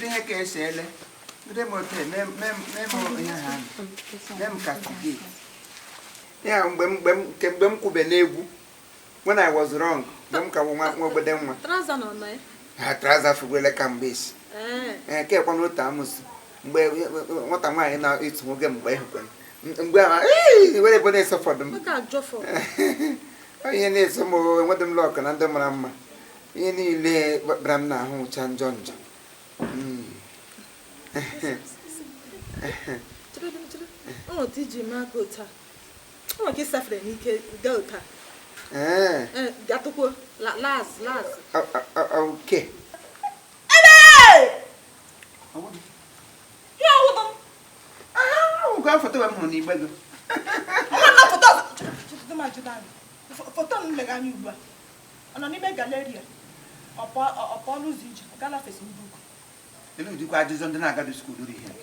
ihe ka esi ele ndị mote memo ihe ha mem castigate ya mgbe m kwube n'egwu when I was wrong mgbe m ka nwa obodo nwa ha trouser fugwele ka mgbe isi ke kwa n'otu amụsị mgbe nwata nwaanyị na-etu nwoke mgbe ịhụkwara mgbe were ebe na-eso fọdụ m ihe na-eso m enwedị m lọkụ na ndị mara mma ihe niile gbara m n'ahụ ụcha njọ njọ okay. Go for the money, beggar. Foto nlega ni ugba. Ona ni be galleria. Opo luziji, gala Facebook. Elu di kwa jizo ndina ga do school do here.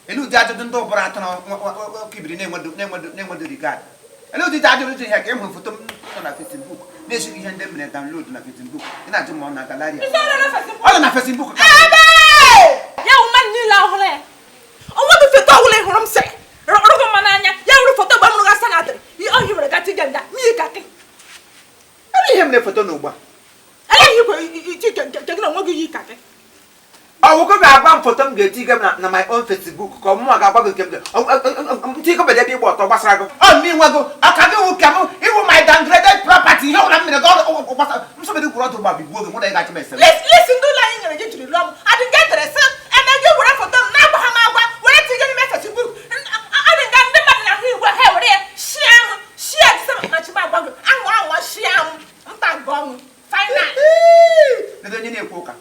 Elu di ajo ndo bora atana kibiri na enwedo regard. Elu di ajo do here ke mo foto na Facebook. Na shi ihe ndem na download na Facebook. Ina ji mo na galleria. Ola na Facebook. Ya o man ni la hole. O mo do foto hole horom se. Rogo mananya, ya ru foto ba mu ga sanatre. Yi o hibre ga ti ganda. Mi ka ke. Ele hem le foto no gba. Ele yi ko ti ke na mo gi yi ka ke. Oh, we go go photo m get na my own Facebook. Come on, ga gba ke. Ti ko be dey bo to gbasara go. Oh, me we go. Aka go kam. Even my downgraded property. Here na me go gbasara. M so be dey kuro to ba bi go mo dey ga ti message. Listen do la yin re jiri rom. I dey get interest. And then you go photo na gba ha ma gba. We ti get me Facebook. I dey get them na hu we he we share some na chi ma gba. Anwa share. Mpa gbo. Final. Ne do nyine ekwoka.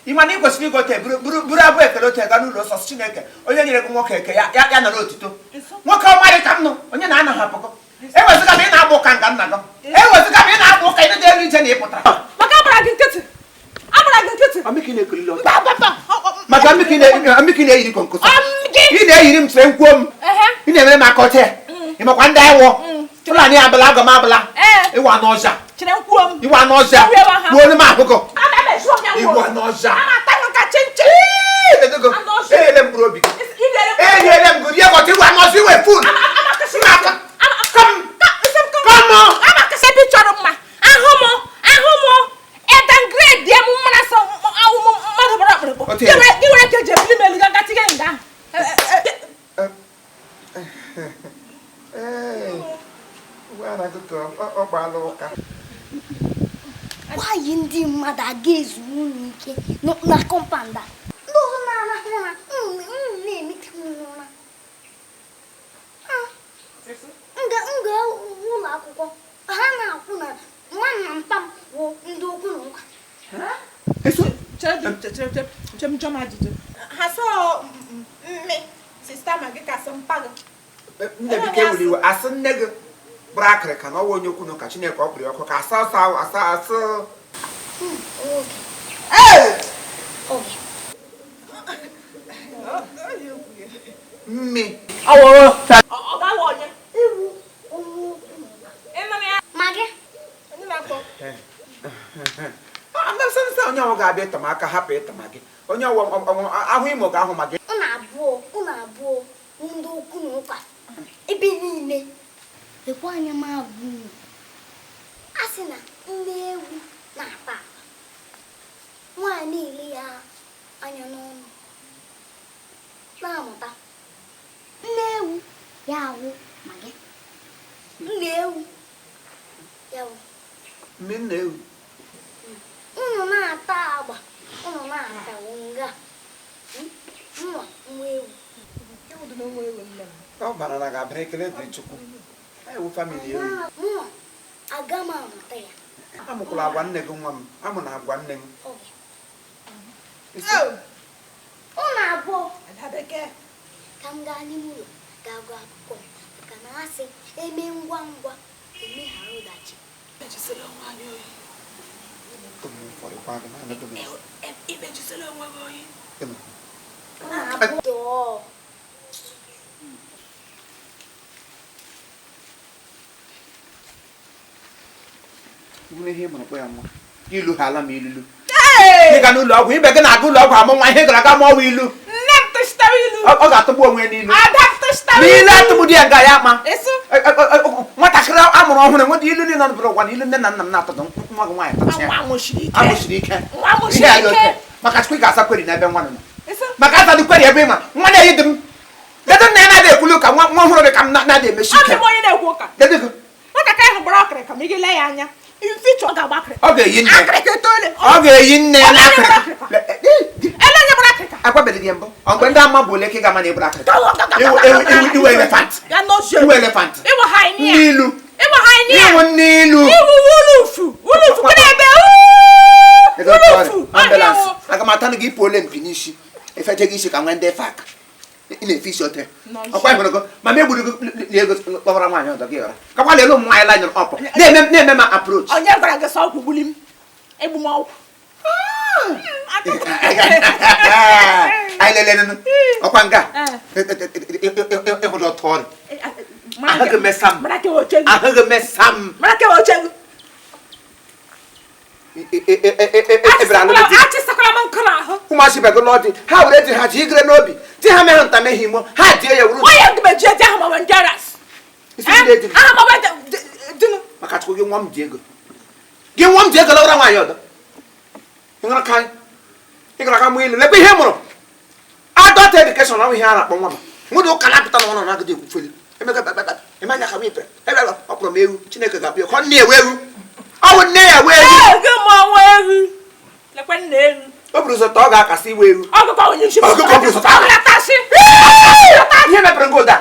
Imani kwesịrị igote buru abụ ekelote ga n'ụlọ nsọ Chineke onye nyere gị nwoke eke ya nọrọ otito nwoke ọmarị ka m nọ onye na-ana ha apụkọ ewezụga m ị na-agba ụka nga nna gị ewezụga m ị na-agba ụka ịdị elu ije na ị pụtara maka agbara gị nkịtị amịkị na-ekulile ọtọ maka amịkị na-eyiri konkoso ị na-eyiri m tire nkwuo m ị na-emere m aka ọcha ịmakwa ndị awọ ụlọ anyị abala aga m abala ịwa n'ọja ịwa n'ọja gbuo m akụkọ ịwa n'ọja enyere m obi enyere m gụrụ ihe gọta ịwa n'ọja iwe fun Why ndị mmadụ aga-ezu n'ike na kọmpanda ndị ọzọ na-arahụ ụra na-emete m n'ụra nga ụlọ akwụkwọ ha na-akwụ na nwanna mpa m bụ ndị okwu na ụka ha sọ mme sista ma gị kasị mpa gị nne bike were iwe asị nne gị bụrụ akịrị ka na ọwa onye okwu na ụka Chineke ọ kpụrụ ọkụ ka asụ mme onye ọwụ ga-abịa ịtọ m aka hapụ ịtọ ma gị onye ahụ imo ga-ahụ ma gị ụnụ abụọ ndị okwu na ụka ebe niile lekwa anya m abụ a sị na nne ewu na-ata nwaanyị niile ya anya n'ọnụ na-amụta nne ewu ya awụ ma gị nne ewu ya wụ mme nna ewu ụnụ na-ata agba ụnụ na-ata nga nwa ewu ọ bara na ga-abịara ekele dịrị Chukwu ewu famili ewu nwa aga m amụta ya amụkwala agwa nne gị nwa m amụ na agwa nne m ụnụ abụọ ka m gaa n'ime ụlọ ga-agụ akụkọ maka na ha sị eme ngwa ngwa emeghara ụdachi ihe mara kpọ ya nwa ilu ha ala ma ilulu ịga n'ụlọ ọgwụ ibe gị na-aga ụlọ ọgwụ amụ nwa ihe gara aga mụọ ilu nne m tụchitara ilu ọ ga-atụgbu onwe n'ilu ada tụchitara n'ilu atụgbu di ya ga ya akpa Ịsụ. nwatakịrị amụrụ ọhụrụ nweta ilu niile nọbụrụ ụgwa na ilu nne na nna m na-atụtụ nwa gị nwaanyị tụcha ya nwa nwụchiri ike amụsiri ike nwa nwụchiri ihe ya ike oke maka chukwu ị ga-asa kweri n'ebe nwa nọ Ịsụ. maka asadị kweri ebe ịma nwa na-eyi dị m dedo nna ya na-adị ekwuli ụka nwa ọhụrụ dị ka m na-adị emechi Ọ ike dị m onye na-ekwu ụka dedo gị nwatakịrị ahụ gbara ọkịrịka ma ị ga-ele ya anya ificha ọ ga-agba akịrịka ọ ga-eyi nne akịrịka etoole ọ ga-eyi nne ya Onye gbara n'akịrịka ele onye gbara akịrịka agwabere gị mbụ ọ mgbe ndị ama bụ ole ka ị ga-ama na ịgbara akịrịka iwe elefant ya n'ozu iwe elefant ịwụ hainia n'ilu ịwụ hainia iwu n'ilu iwu wulufu wulufu gị na-ebe wulufu ambulance aga m atanụ gị ịpụ ole mpi n'isi efeche gị isi ka nwee ndị fak ị na-efe isi ote ọkwa ịhụrụ gị ma m egburu gị ego kpọbara nwaanyị ọzọ gị ọra kakwa lelu ụmụ nwaanyị lanyere ọpụ na-eme ma approach onye gwara gị sọ ọgwụ gbuli m egbu m ọgwụ anyị lelere ọkwa nga ịhụrụ ọtụ ọrụ ahụghị mesa m ahụghị mesa m achịsakwara m nkụ n'ahụ ụmụasị bego n'ọdị ha were di ha ji igere n'obi di ha meghị ntameghị imo ha die ya wuru onye ngbeji eji ahụ mawa ndị aras aha mawa dinu maka chukwu gị nwa m ji ego lọwara nwaanyị ọdọ ịgara aka mụ ilu lekwa ihe mụrụ adọt edukeshọn ọnwụ ihe a na-akpọ nwa m nwụdị ụka na-apụta na ọnụ na-agụdị ekwufeli emega ka m ipere ebe ọ kpọrọ m ewu chineke ga-abịa kọ nne ewe ewu ọwụ nne ya wee ewu gị ma ọnwa ewu lekwa nna ewu o buru ụzọ ta ọ ga-akasị iwe ewu ọgụkọ onye isi Ọgụkọ bụ ụzọ ta tasị ihe mepere ngo ụda